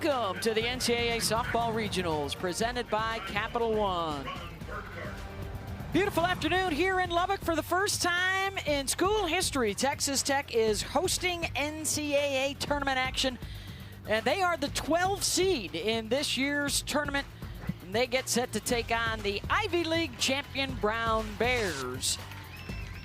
Welcome to the NCAA Softball Regionals, presented by Capital One. Beautiful afternoon here in Lubbock. For the first time in school history, Texas Tech is hosting NCAA tournament action, and they are the 12th seed in this year's tournament. And they get set to take on the Ivy League champion Brown Bears.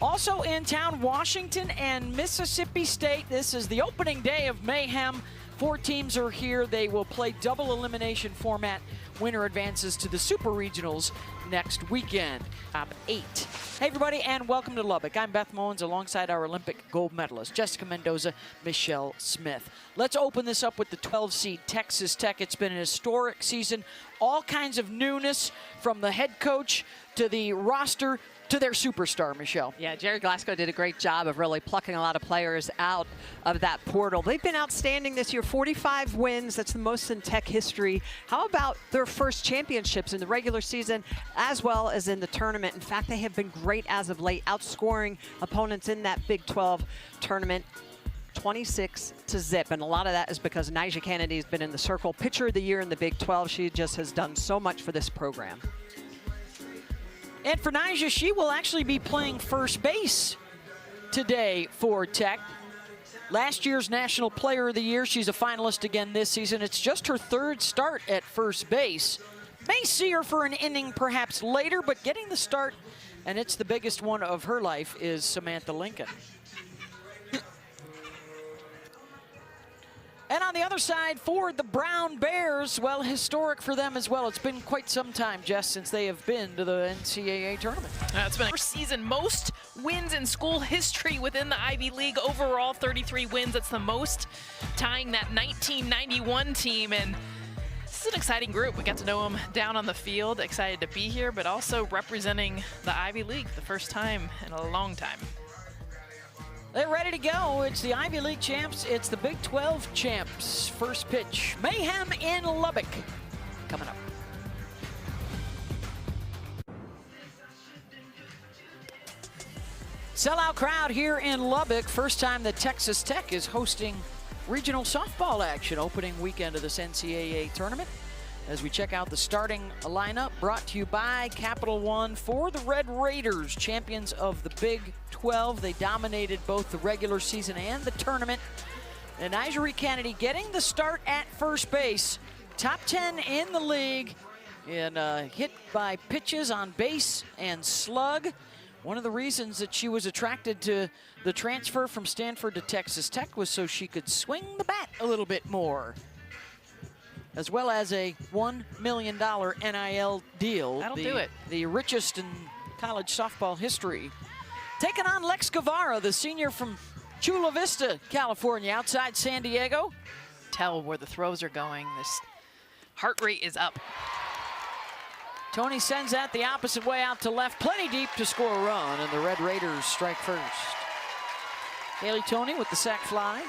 Also in town, Washington and Mississippi State. This is the opening day of Mayhem. 4 teams are here. They will play double elimination format. Winner advances to the Super Regionals next weekend. Top 8. Hey everybody, and welcome to Lubbock. I'm Beth Mullins alongside our Olympic gold medalist, Jessica Mendoza, Michelle Smith. Let's open this up with the 12 seed Texas Tech. It's been an historic season. All kinds of newness, from the head coach to the roster to their superstar, Michelle. Yeah, Jerry Glasgow did a great job of really plucking a lot of players out of that portal. They've been outstanding this year, 45 wins. That's the most in Tech history. How about their first championships in the regular season as well as in the tournament? In fact, they have been great as of late, outscoring opponents in that Big 12 tournament 26-0. And a lot of that is because Nyjah Kennedy has been in the circle. Pitcher of the year in the Big 12. She just has done so much for this program. And for Nyjah, she will actually be playing first base today for Tech. Last year's National Player of the Year. She's a finalist again this season. It's just her 3rd start at first base. May see her for an inning perhaps later, but getting the start, and it's the biggest one of her life, is Samantha Lincoln. And on the other side for the Brown Bears, well, historic for them as well. It's been quite some time, Jess, since they have been to the NCAA tournament. It's been a first season, most wins in school history within the Ivy League. Overall, 33 wins. That's the most, tying that 1991 team. And this is an exciting group. We got to know them down on the field. Excited to be here, but also representing the Ivy League for the first time in a long time. They're ready to go. It's the Ivy League champs. It's the Big 12 champs. First pitch, Mayhem in Lubbock, coming up. Sellout crowd here in Lubbock. First time that Texas Tech is hosting regional softball action, opening weekend of this NCAA tournament. As we check out the starting lineup, brought to you by Capital One for the Red Raiders, champions of the Big 12. They dominated both the regular season and the tournament. And Nyjah Kennedy getting the start at first base. Top 10 in the league in hit by pitches, on base, and slug. One of the reasons that she was attracted to the transfer from Stanford to Texas Tech was so she could swing the bat a little bit more, as well as a $1 million NIL deal. That'll do it. The richest in college softball history. Taking on Lex Guevara, the senior from Chula Vista, California, outside San Diego. Tell where the throws are going. This heart rate is up. Tony sends that the opposite way out to left, plenty deep to score a run, and the Red Raiders strike first. Haley Tony with the sac fly.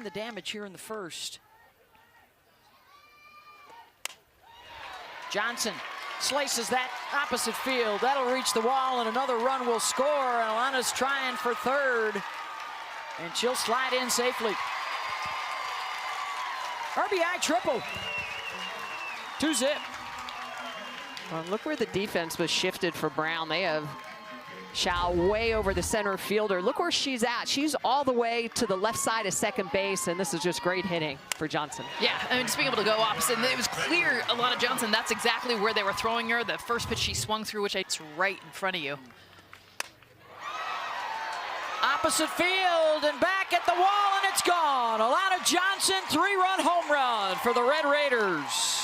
The damage here in the first. Johnson slices that opposite field. That'll reach the wall, and another run will score. Alana's trying for third, and she'll slide in safely. RBI triple. 2-zip. Well, look where the defense was shifted for Brown. They have Shao way over the center fielder. Look where she's at. She's all the way to the left side of second base, and this is just great hitting for Johnson. Yeah, I mean, just being able to go opposite. And it was clear, Alana Johnson, that's exactly where they were throwing her. The first pitch she swung through, which it's right in front of you. Opposite field and back at the wall, and it's gone. Alana Johnson, 3-run home run for the Red Raiders.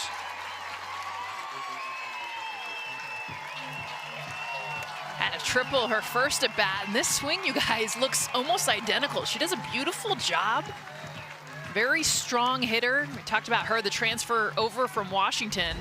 Had a triple her first at bat, and this swing, you guys, looks almost identical. She does a beautiful job. Very strong hitter. We talked about her, the transfer over from Washington.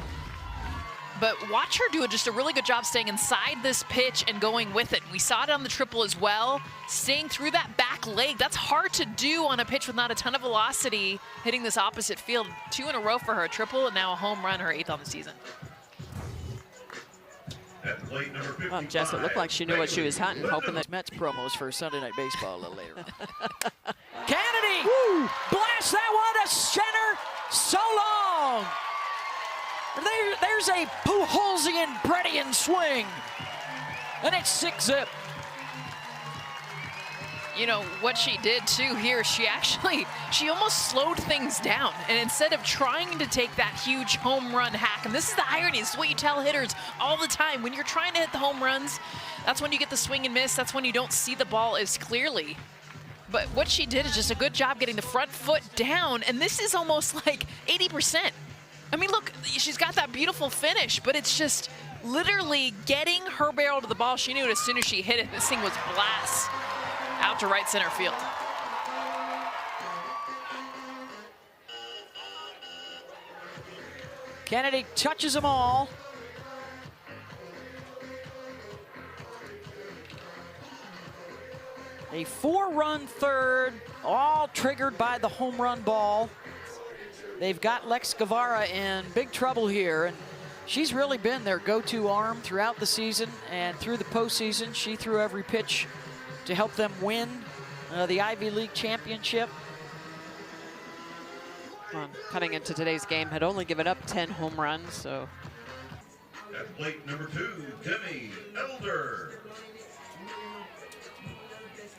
But watch her do just a really good job staying inside this pitch and going with it. We saw it on the triple as well, staying through that back leg. That's hard to do on a pitch with not a ton of velocity, hitting this opposite field. 2 in a row for her, a triple, and now a home run, her 8th on the season. At plate number 55. Jess, it looked like she knew what she was hunting, hoping that Mets promos for Sunday Night Baseball a little later. Kennedy! Woo! Blast that one to center. So long! There's a Pujols-ian Bredian swing. And it's 6-zip. You know, what she did too here, she almost slowed things down. And instead of trying to take that huge home run hack, and this is the irony, this is what you tell hitters all the time. When you're trying to hit the home runs, that's when you get the swing and miss. That's when you don't see the ball as clearly. But what she did is just a good job getting the front foot down. And this is almost like 80%. I mean, look, she's got that beautiful finish, but it's just literally getting her barrel to the ball. She knew it as soon as she hit it. This thing was blast out to right center field. Kennedy touches them all. A 4-run third, all triggered by the home run ball. They've got Lex Guevara in big trouble here, and she's really been their go-to arm throughout the season and through the postseason. She threw every pitch to help them win the Ivy League championship. Coming into today's game, had only given up 10 home runs, so. At plate number 2, Demi Elder.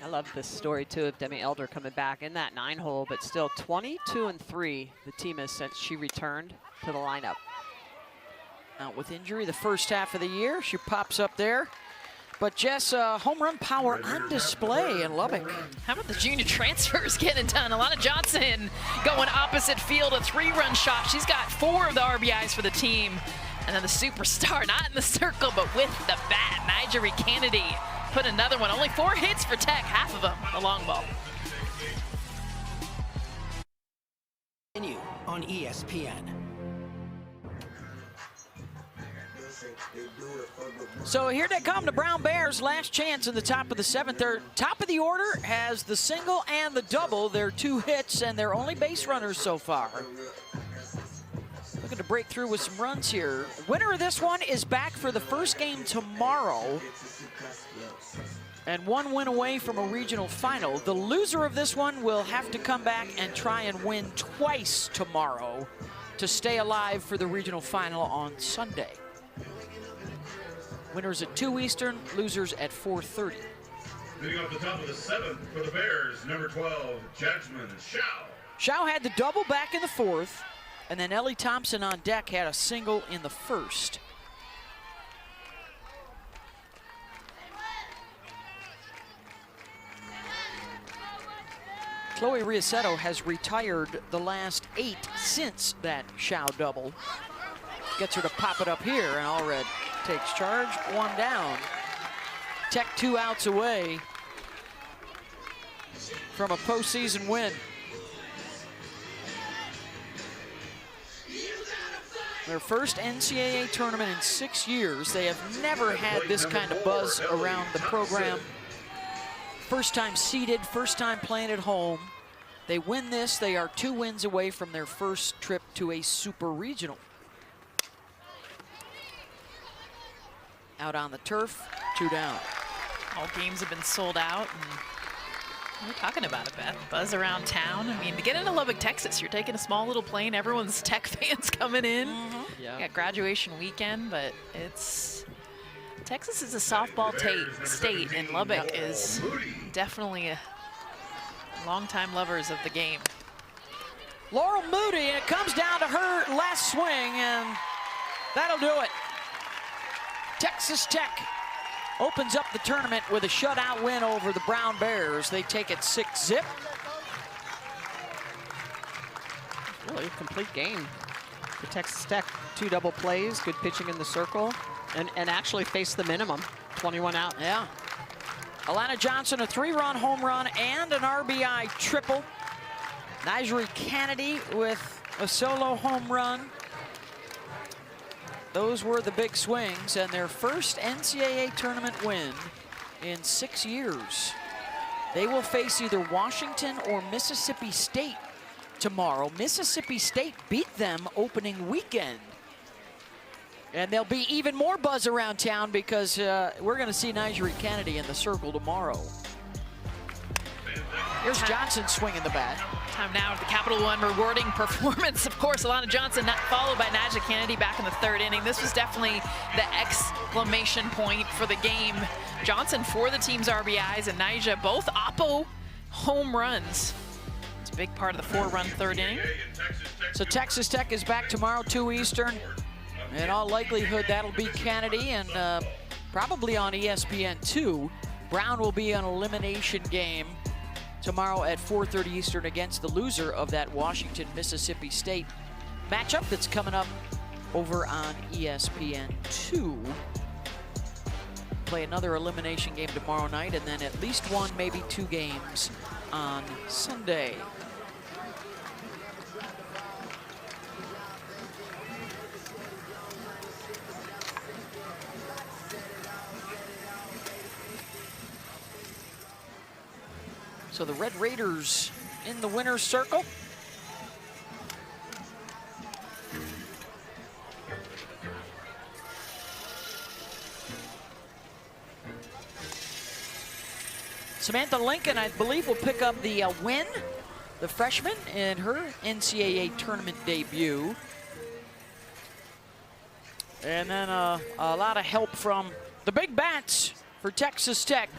I love this story too of Demi Elder coming back in that 9-hole, but still 22-3 the team is since she returned to the lineup. Out with injury the first half of the year. She pops up there. But Jess, home run power on display in Lubbock. How about the junior transfers getting it done? Alana Johnson going opposite field, a 3-run shot. She's got 4 of the RBIs for the team. And then the superstar, not in the circle, but with the bat, Nigeri Kennedy put another one. Only 4 hits for Tech, half of them a long ball. On ESPN. So here they come, the Brown Bears, last chance in the top of the 7th. Their top of the order has the single and the double. Their 2 hits and their only base runners so far. Looking to break through with some runs here. Winner of this one is back for the first game tomorrow. And 1 win away from a regional final. The loser of this one will have to come back and try and win twice tomorrow to stay alive for the regional final on Sunday. Winners at 2 Eastern, losers at 4:30. Leading off the top of the 7th for the Bears, number 12, Jasmine Shao. Shao had the double back in the 4th, and then Ellie Thompson on deck had a single in the 1st. Chloe Riasetto has retired the last 8 since that Shao double. Gets her to pop it up here, and Allred takes charge, 1 down. Tech 2 outs away from a postseason win. Their first NCAA tournament in 6 years. They have never had this kind of buzz around the program. First time seeded, first time playing at home. They win this, they are 2 wins away from their first trip to a super regional. Out on the turf, 2 down. All games have been sold out. And we're talking about it, Beth. Buzz around town. I mean, to get into Lubbock, Texas, you're taking a small little plane. Everyone's Tech fans coming in. Yeah. Got graduation weekend, but it's... Texas is a softball state, and Lubbock is definitely a longtime lovers of the game. Laurel Moody, and it comes down to her last swing, and that'll do it. Texas Tech opens up the tournament with a shutout win over the Brown Bears. They take it 6-zip. Really a complete game for Texas Tech. 2 double plays, good pitching in the circle, and actually faced the minimum, 21 out. Yeah. Alana Johnson, a 3-run home run and an RBI triple. Nigeri Kennedy with a solo home run. Those were the big swings, and their first NCAA tournament win in 6 years. They will face either Washington or Mississippi State tomorrow. Mississippi State beat them opening weekend. And there'll be even more buzz around town because we're going to see Nigel Kennedy in the circle tomorrow. Here's Johnson swinging the bat. Time now for the Capital One rewarding performance. Of course, Alana Johnson followed by Nigel Kennedy back in the 3rd inning. This was definitely the exclamation point for the game. Johnson for the team's RBIs and Nigel both oppo home runs. It's a big part of the 4-run 3rd inning. So Texas Tech is back tomorrow, 2 Eastern. In all likelihood, that'll be Kennedy and probably on ESPN2. Brown will be an elimination game tomorrow at 4:30 Eastern against the loser of that Washington-Mississippi State matchup that's coming up over on ESPN2. Play another elimination game tomorrow night and then at least 1, maybe 2 games on Sunday. So the Red Raiders in the winner's circle. Samantha Lincoln, I believe, will pick up the win, the freshman, in her NCAA tournament debut. And then a lot of help from the big bats for Texas Tech.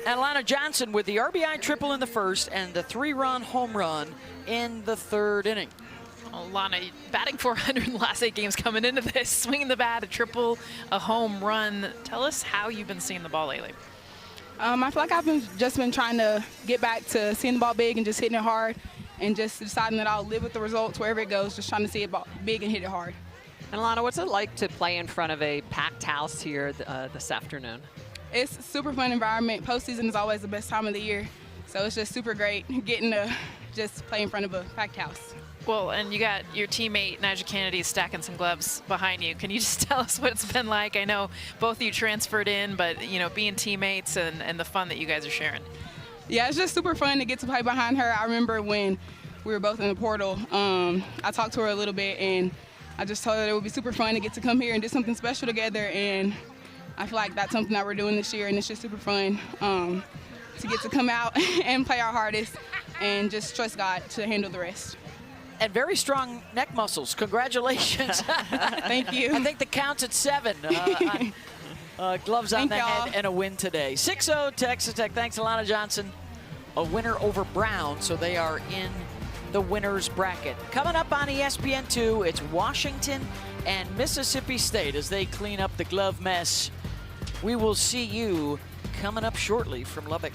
And Alana Johnson with the RBI triple in the 1st and the 3-run home run in the 3rd inning. Alana batting .400 in the last 8 games coming into this, swinging the bat, a triple, a home run. Tell us how you've been seeing the ball lately. I feel like I've just been trying to get back to seeing the ball big and just hitting it hard and just deciding that I'll live with the results wherever it goes, just trying to see it big and hit it hard. And Alana, what's it like to play in front of a packed house here this afternoon? It's a super fun environment. Postseason is always the best time of the year, so it's just super great getting to just play in front of a packed house. Well, and you got your teammate, Nigel Kennedy, stacking some gloves behind you. Can you just tell us what it's been like? I know both of you transferred in, but, you know, being teammates and the fun that you guys are sharing. Yeah, it's just super fun to get to play behind her. I remember when we were both in the portal, I talked to her a little bit, and I just told her it would be super fun to get to come here and do something special together, and I feel like that's something that we're doing this year, and it's just super fun to get to come out and play our hardest and just trust God to handle the rest. And very strong neck muscles. Congratulations. Thank you. I think the count's at 7. Gloves on the head and a win today. 6-0 Texas Tech. Thanks, Alana Johnson. A winner over Brown, so they are in the winner's bracket. Coming up on ESPN2, it's Washington and Mississippi State as they clean up the glove mess. We will see you coming up shortly from Lubbock.